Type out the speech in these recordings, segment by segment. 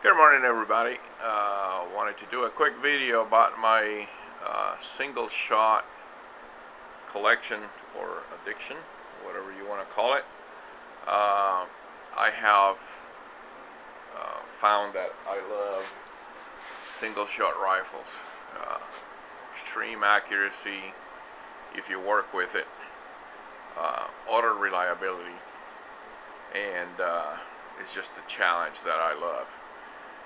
Good morning, everybody. Wanted to do a quick video about my single shot collection or addiction, whatever you want to call it. I have found that I love single shot rifles. Extreme accuracy if you work with it, utter reliability, and it's just a challenge that I love.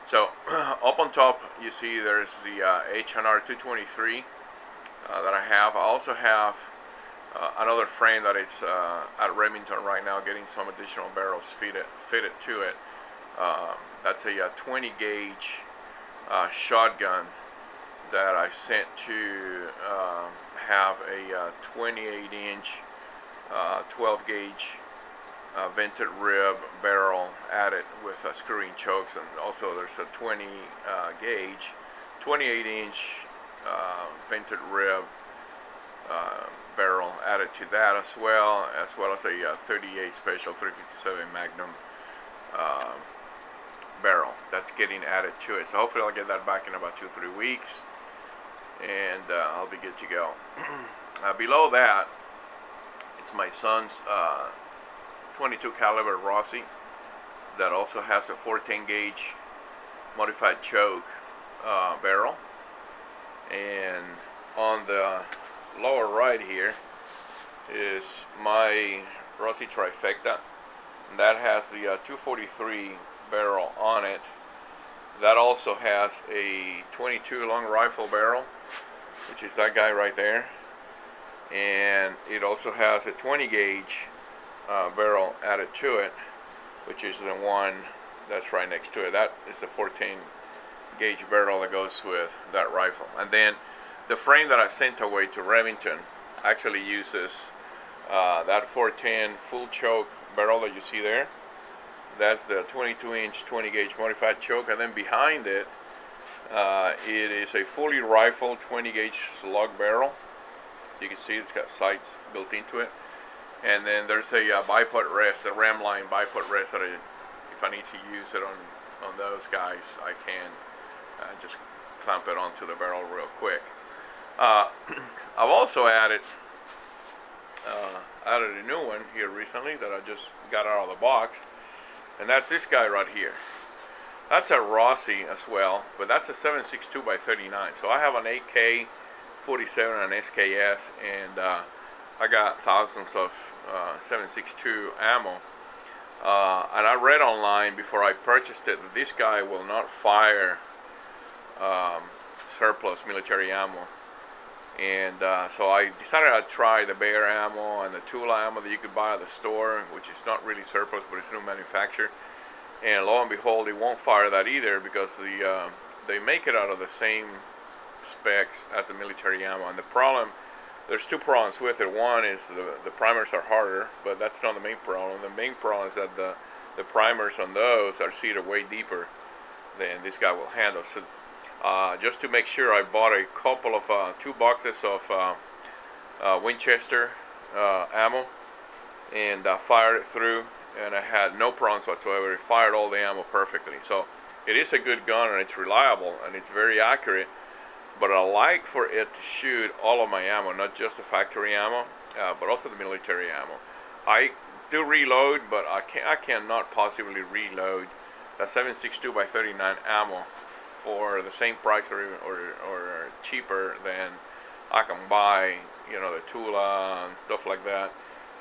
So up on top you see there's the H&R 223 that I have. I also have another frame that is at Remington right now, getting some additional barrels fitted to it. That's a 20 gauge shotgun that I sent to have a 28 inch 12 gauge vented rib barrel added with screwing chokes, and also there's a 20 gauge 28 inch vented rib barrel added to that, as well as a 38 special 357 Magnum barrel that's getting added to it. So hopefully I'll get that back in about 2-3 weeks, and I'll be good to go. Below that, it's my son's 22 caliber Rossi that also has a 410 gauge modified choke barrel. And on the lower right here is my Rossi trifecta, and that has the 243 barrel on it. That also has a 22 long rifle barrel, which is that guy right there, and it also has a 20 gauge barrel added to it, which is the one that's right next to it. That is the 14 gauge barrel that goes with that rifle. And then the frame that I sent away to Remington actually uses that 410 full choke barrel that you see there. That's the 22 inch 20 gauge modified choke, and then behind it it is a fully rifled 20 gauge slug barrel. You can see it's got sights built into it. And then there's a bipod rest, a ram line bipod rest that if I need to use it on those guys, I can just clamp it onto the barrel real quick. I've also added a new one here recently that I just got out of the box, and that's this guy right here. That's a Rossi as well, but that's a 7.62 by 39. So I have an AK 47 and an SKS, and I got thousands of 7.62 ammo, and I read online before I purchased it that this guy will not fire surplus military ammo, and so I decided I'd try the Bear ammo and the Tula ammo that you could buy at the store, which is not really surplus but it's new manufacture, and lo and behold, it won't fire that either, because they make it out of the same specs as the military ammo. And the problem, there's two problems with it. One is the primers are harder, but that's not the main problem. The main problem is that the primers on those are seated way deeper than this guy will handle. So just to make sure, I bought a couple of 2 boxes of Winchester ammo, and fired it through, and I had no problems whatsoever. It fired all the ammo perfectly. So it is a good gun, and it's reliable, and it's very accurate. But I like for it to shoot all of my ammo, not just the factory ammo, but also the military ammo. I do reload, but I cannot possibly reload the 7.62 by 39 ammo for the same price or even or cheaper than I can buy, the Tula and stuff like that.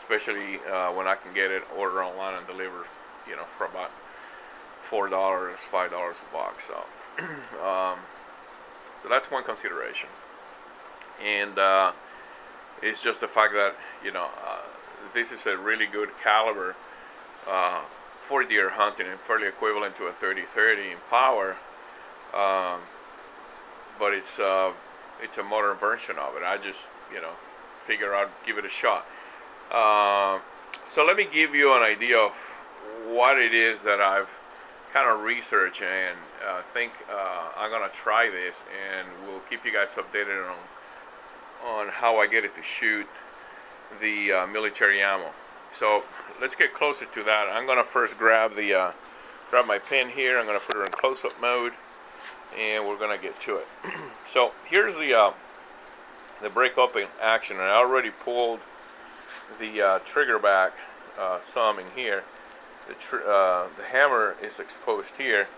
Especially when I can get it ordered online and delivered, for about $4, $5 a box. So. So that's one consideration, and it's just the fact that this is a really good caliber for deer hunting, and fairly equivalent to a 30-30 in power, but it's a modern version of it. I just figure I'd give it a shot. So let me give you an idea of what it is that I've kind of research, and think I'm gonna try this, and we'll keep you guys updated on how I get it to shoot the military ammo. So let's get closer to that. I'm gonna first grab the Grab my pen here. I'm going to put it in close-up mode, and we're going to get to it. So here's the break open action, and I already pulled the trigger back some in here. The hammer is exposed here,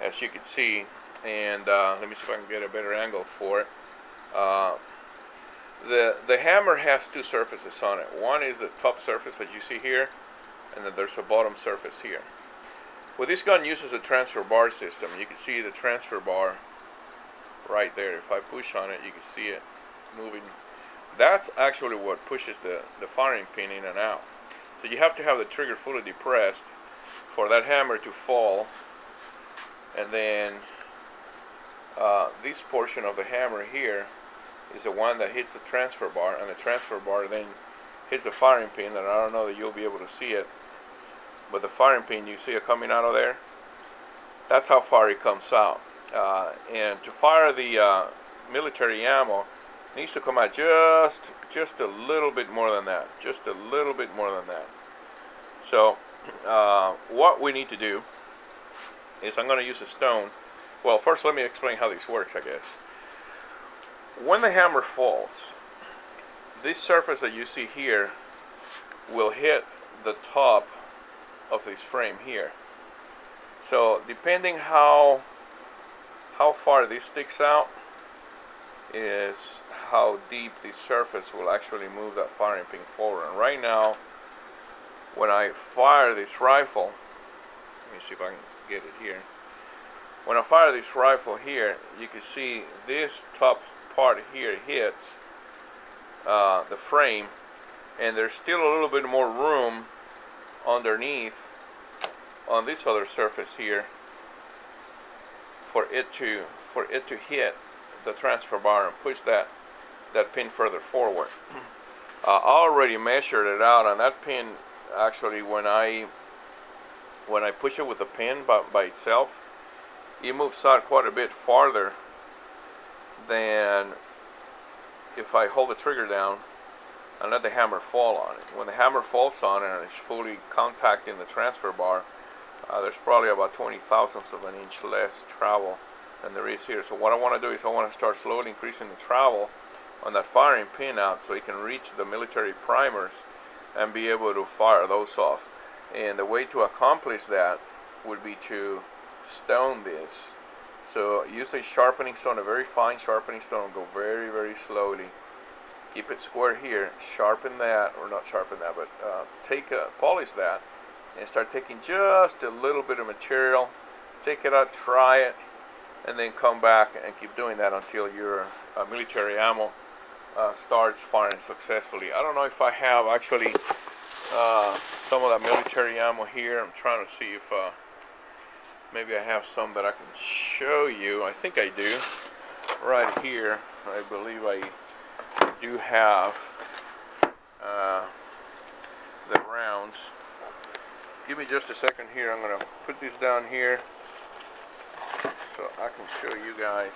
as you can see, and let me see if I can get a better angle for it. The hammer has two surfaces on it. One is the top surface that you see here, and then there's a bottom surface here. Well, this gun uses a transfer bar system. You can see the transfer bar right there. If I push on it, you can see it moving. That's actually what pushes the firing pin in and out. So you have to have the trigger fully depressed for that hammer to fall, and then this portion of the hammer here is the one that hits the transfer bar, and the transfer bar then hits the firing pin, and I don't know that you'll be able to see it, but the firing pin, you see it coming out of there? That's how far it comes out. And to fire the military ammo, it needs to come out just a little bit more than that. Just a little bit more than that. So what we need to do is I'm going to use a stone. Well, first let me explain how this works, I guess. When the hammer falls, this surface that you see here will hit the top of this frame here. So depending how far this sticks out is how deep the surface will actually move that firing pin forward. And right now, when I fire this rifle, let me see if I can get it here. When I fire this rifle here, you can see this top part here hits the frame, and there's still a little bit more room underneath on this other surface here for it to hit the transfer bar and push that pin further forward. I already measured it out, and that pin actually, when I push it with the pin by itself, it moves out quite a bit farther than if I hold the trigger down and let the hammer fall on it. When the hammer falls on it and it's fully contacting the transfer bar, there's probably about 20 thousandths of an inch less travel than there is here. So what I want to do is I want to start slowly increasing the travel on that firing pin out so it can reach the military primers and be able to fire those off. And the way to accomplish that would be to stone this. So use a sharpening stone, a very fine sharpening stone. Go very, very slowly. Keep it square here. Sharpen that, or not sharpen that, but polish that, and start taking just a little bit of material. Take it out, try it, and then come back and keep doing that until your military ammo starts firing successfully. I don't know if I have actually some of that military ammo here. I'm trying to see if maybe I have some that I can show you. I think I do. Right here, I believe I do have the rounds. Give me just a second here. I'm going to put this down here so I can show you guys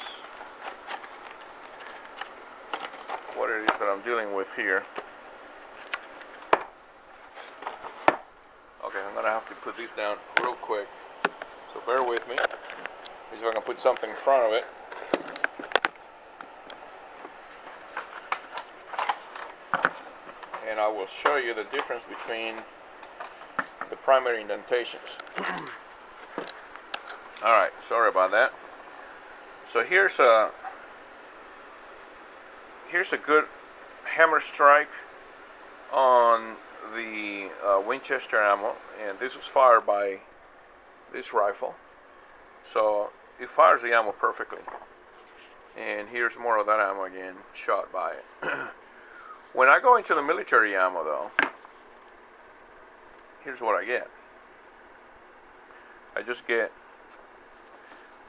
what it is that I'm dealing with here. Okay, I'm going to have to put these down real quick. So bear with me. See if I can put something in front of it. And I will show you the difference between the primary indentations. Alright, sorry about that. So here's a good hammer strike on the Winchester ammo, and this was fired by this rifle, so it fires the ammo perfectly. And here's more of that ammo again, shot by it. When I go into the military ammo though, here's what I get. I just get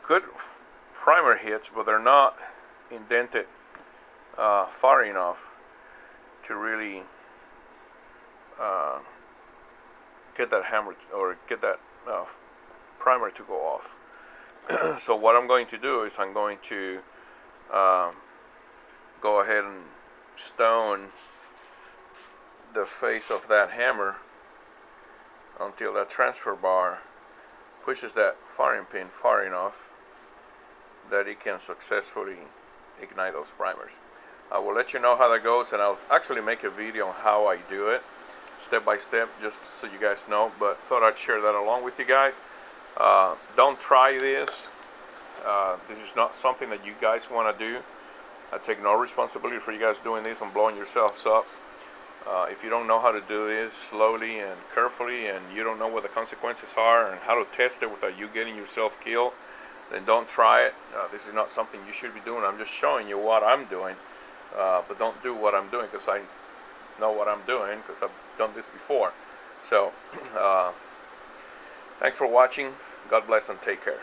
good primer hits, but they're not indented far enough to really get that hammer or get that primer to go off. So what I'm going to do is I'm going to go ahead and stone the face of that hammer until that transfer bar pushes that firing pin far enough that it can successfully ignite those primers. I will let you know how that goes, and I'll actually make a video on how I do it step by step, just so you guys know, but thought I'd share that along with you guys. Don't try this. This is not something that you guys want to do. I take no responsibility for you guys doing this and blowing yourselves up. If you don't know how to do this slowly and carefully, and you don't know what the consequences are and how to test it without you getting yourself killed, then don't try it. This is not something you should be doing. I'm just showing you what I'm doing, but don't do what I'm doing, because I know what I'm doing, because I've done this before. So thanks for watching. God bless and take care.